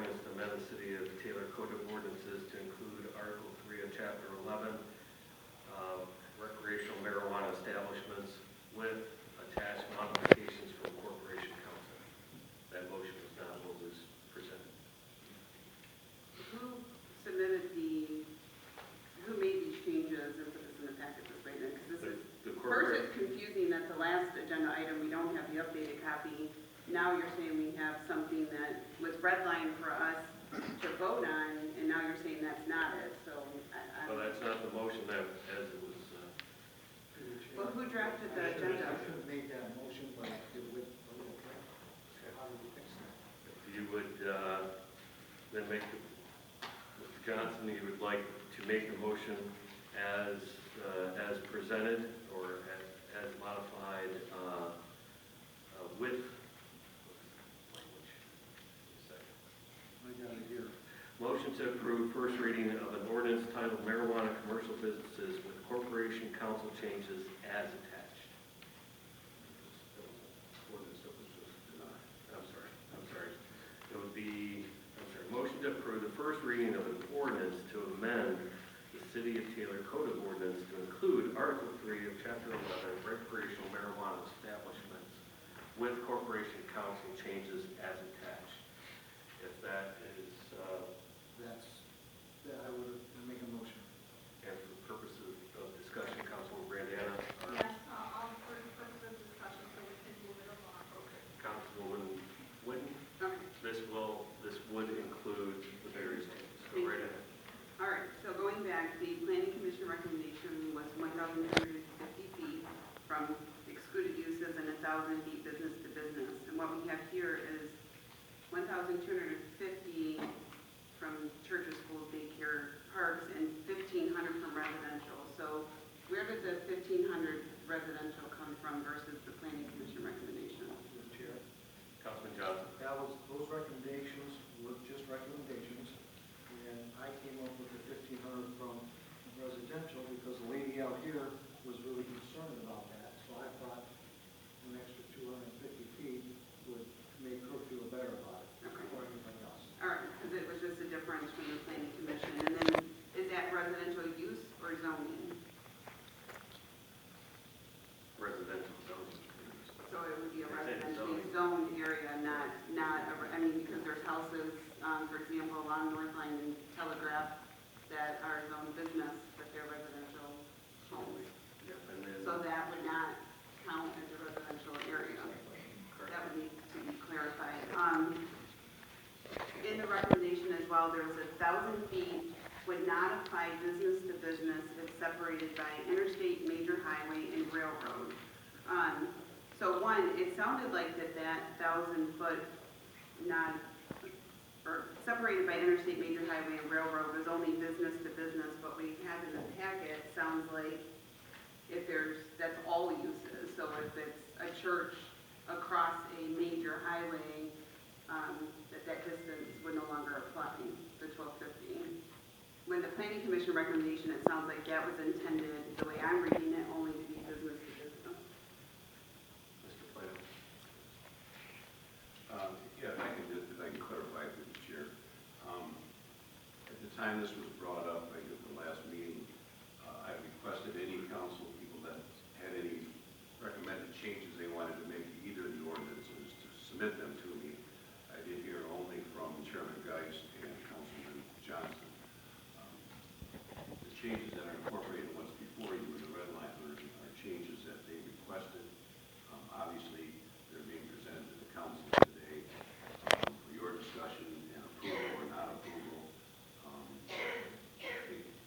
ordinance to amend the City of Taylor Code of Ordinances to include Article 3 of Chapter 11, recreational marijuana establishments with attached modifications from Corporation Council. That motion is not what was presented. Who made these changes and put this in the packet this way then? Because this is, first it's confusing that the last agenda item, we don't have the updated copy. Now you're saying we have something that was redlined for us to vote on, and now you're saying that's not it, so. Well, that's not the motion that, as it was. Well, who drafted the agenda? I should have made that motion, but it would, okay. How do we fix that? If you would then make, Mr. Johnson, you would like to make the motion as presented or as modified with language. I got it here. Motion to approve first reading of an ordinance titled Marijuana Commercial Businesses with Corporation Council Changes as attached. I'm sorry. It would be, motion to approve the first reading of an ordinance to amend the City of Taylor Code of Ordinance to include Article 3 of Chapter 11, recreational marijuana establishments with Corporation Council changes as attached. If that is, I would make a motion. and for purposes of discussion, Councilwoman Brandana. Yes, I'll for the purpose of discussion so we can move it along. Okay. Councilwoman Winton. Okay. This would include the various changes. Go right ahead. All right, so going back, the planning commission recommendation was 1,250 feet from excluded uses and 1,000 feet business to business. And what we have here is 1,250 from churches, schools, daycare, parks, and 1,500 from residential. So where did the 1,500 residential come from versus the planning commission recommendation? Mr. Chair. Councilman Johnson. Those recommendations were just recommendations, and I came up with the 1,500 from residential because the lady out here was really concerned about that. So I thought an extra 250 feet would make her feel better about it, Okay. or anybody else. All right, because it was just a difference from the planning commission. And then is that residential use or zoning? Residential zoning. So it would be a I think residentially zoning. zoned area, not because there's houses, for example, along North Line and Telegraph that are zoned business, but they're residential homes. Yep, and then. So that would not count as a residential area. Correct. That would need to be clarified. In the recommendation as well, there was 1,000 feet would not apply business to business if separated by interstate, major highway, and railroad. So one, it sounded like that 1,000 foot separated by interstate, major highway, and railroad was only business to business. What we have in the packet sounds like that's all uses. So if it's a church across a major highway, that distance would no longer apply, the 1,250. When the planning commission recommendation, it sounds like that was intended, the way I'm reading it, only to be business to business. Mr. Plato. Yeah, if I can clarify through the chair. At the time this was brought up, I guess the last meeting, I requested any council people that had any recommended changes they wanted to make to either of the ordinances to submit them to me. I did hear only from Chairman Geist and Councilman Johnson. The changes that are incorporated in what's before you in the red line version are changes that they requested. Obviously, they're being presented to the council today for your discussion and approval or not approval.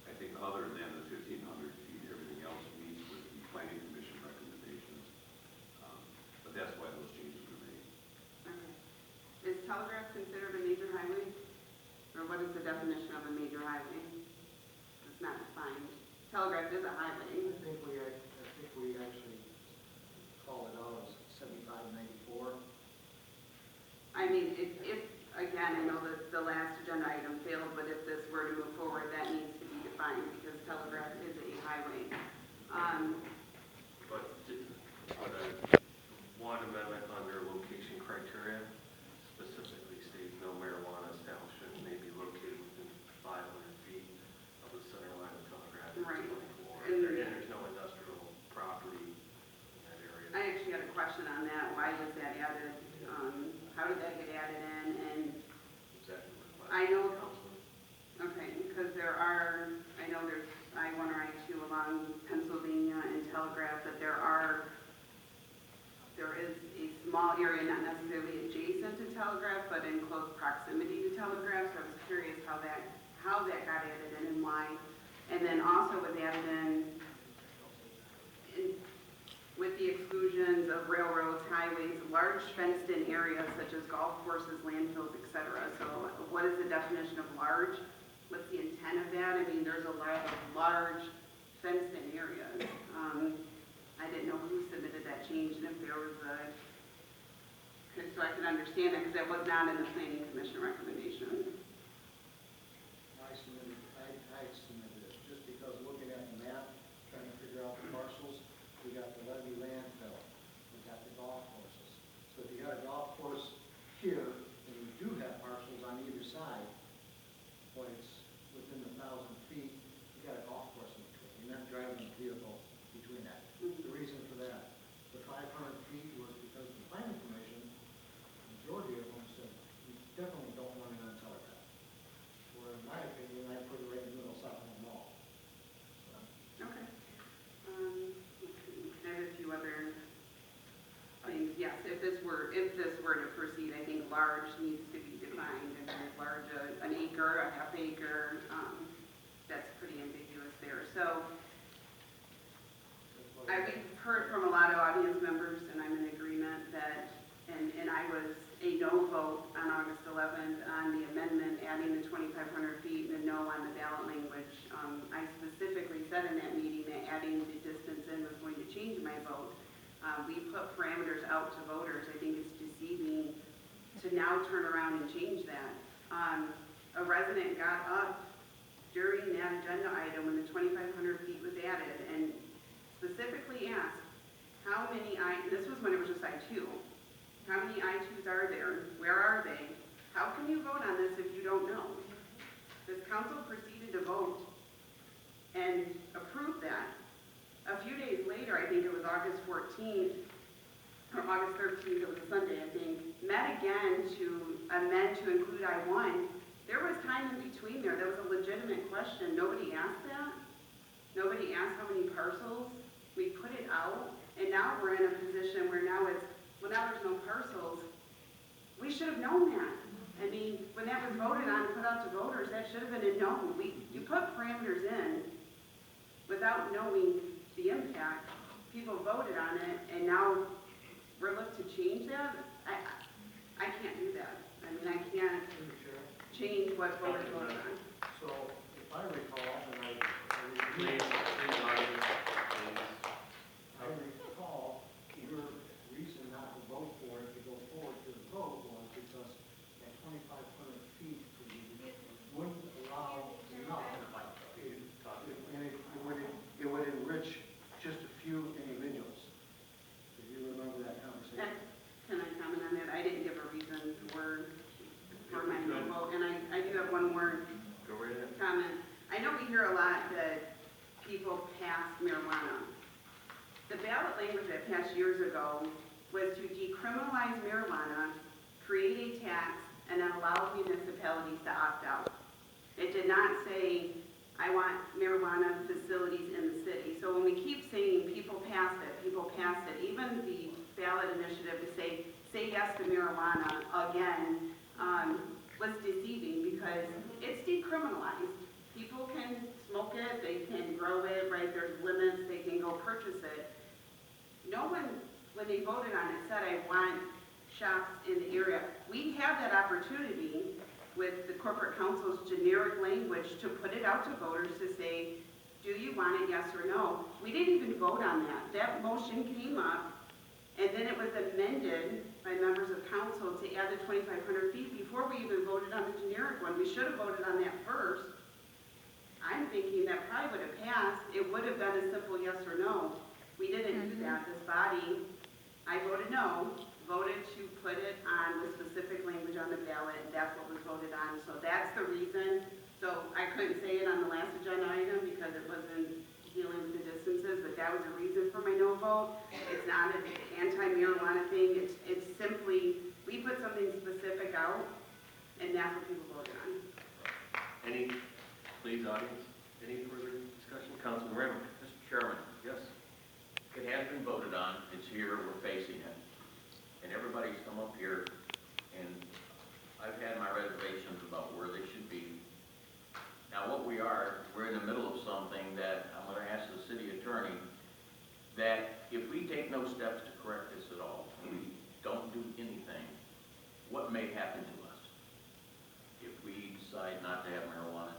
I think other than the 1,500 feet, everything else meets with the planning commission recommendations. But that's why those changes were made. Okay. Is Telegraph considered a major highway? Or what is the definition of a major highway? It's not defined. Telegraph is a highway. I think we actually call it out as 7594. I mean, if again, I know that the last agenda item failed, but if this were to move forward, that needs to be defined because Telegraph is a highway. But one amendment under location criteria specifically states no marijuana establishment close proximity to Telegraph, so I was curious how that got added in and why. And then also was added in with the exclusions of railroads, highways, large fenced-in areas such as golf courses, landfills, etc. So what is the definition of large? What's the intent of that? I mean, there's a lot of large fenced-in areas. I didn't know who submitted that change and if there was so I can understand that because that was not in the Planning Commission recommendation. I submitted it, just because looking at the map, trying to figure out the parcels, we got the levee landfill, we got the golf courses. So if you got a golf course here, and you do have parcels on either side, when it's within 1,000 feet, you got a golf course in between. You're not driving a vehicle between that. The reason for that, the 500 feet was because the planning commission, majority of them said, we definitely don't want it on Telegraph. Where in my opinion, I put it right in the middle of South Mall. Okay. Let's see. I have a few other things. Yes, if this were to proceed, I think large needs to be defined. If it's large, an acre, a half acre, that's pretty ambiguous there. So I've heard from a lot of audience members, and I'm in agreement that, and I was a no vote on August 11th on the amendment adding the 2,500 feet and a no on the ballot language. I specifically said in that meeting that adding the distance in was going to change my vote. We put parameters out to voters. I think it's deceiving to now turn around and change that. A resident got up during that agenda item when the 2,500 feet was added and specifically asked how many this was when it was just I-2. How many I-2s are there? Where are they? How can you vote on this if you don't know? This council proceeded to vote and approve that. A few days later, I think it was August 14th, or August 13th, it was a Sunday, I think, met again to amend to include I-1. There was time in between there. That was a legitimate question. Nobody asked that. Nobody asked how many parcels. We put it out, and now we're in a position where now it's, well, now there's no parcels. We should have known that. I mean, when that was voted on and put out to voters, that should have been a no. You put parameters in without knowing the impact. People voted on it, and now we're looking to change that. I can't do that. I mean, I can't change what voters voted on. So if I recall, and Please, audience, please. I recall your reason not to vote for it, to go forward to the vote, was because at 2,500 feet wouldn't allow enough. It would enrich just a few individuals. If you remember that conversation. Can I comment on that? I didn't give a reason for my no vote, and I do have one more Go right ahead. comment. I know we hear a lot that people pass marijuana. The ballot language that passed years ago was to decriminalize marijuana, create a tax, and then allow municipalities to opt out. It did not say, I want marijuana facilities in the city. So when we keep saying people passed it, even the ballot initiative to say yes to marijuana again, was deceiving because it's decriminalized. People can smoke it, they can grow it, right? There's limits, they can go purchase it. No one, when they voted on it, said, I want shops in the area. We have that opportunity with the corporate council's generic language to put it out to voters to say, do you want it, yes or no? We didn't even vote on that. That motion came up, and then it was amended by members of council to add the 2,500 feet before we even voted on the generic one. We should have voted on that first. I'm thinking that probably would have passed. It would have been a simple yes or no. We didn't do that. This body, I voted no, voted to put it on with specific language on the ballot, and that's what was voted on. So that's the reason. So I couldn't say it on the last agenda item because it wasn't dealing with the distances, but that was the reason for my no vote. It's not an anti-marijuana thing. It's simply, we put something specific out, and that's what people voted on. Please, audience, any further discussion? Councilman Randall? Mr. Chairman, Yes. it has been voted on, it's here, we're facing it. And everybody's come up here, and I've had my reservations about where they should be. Now, we're in the middle of something that I'm gonna ask the city attorney, that if we take no steps to correct this at all, and we don't do anything, what may happen to us if we decide not to have marijuana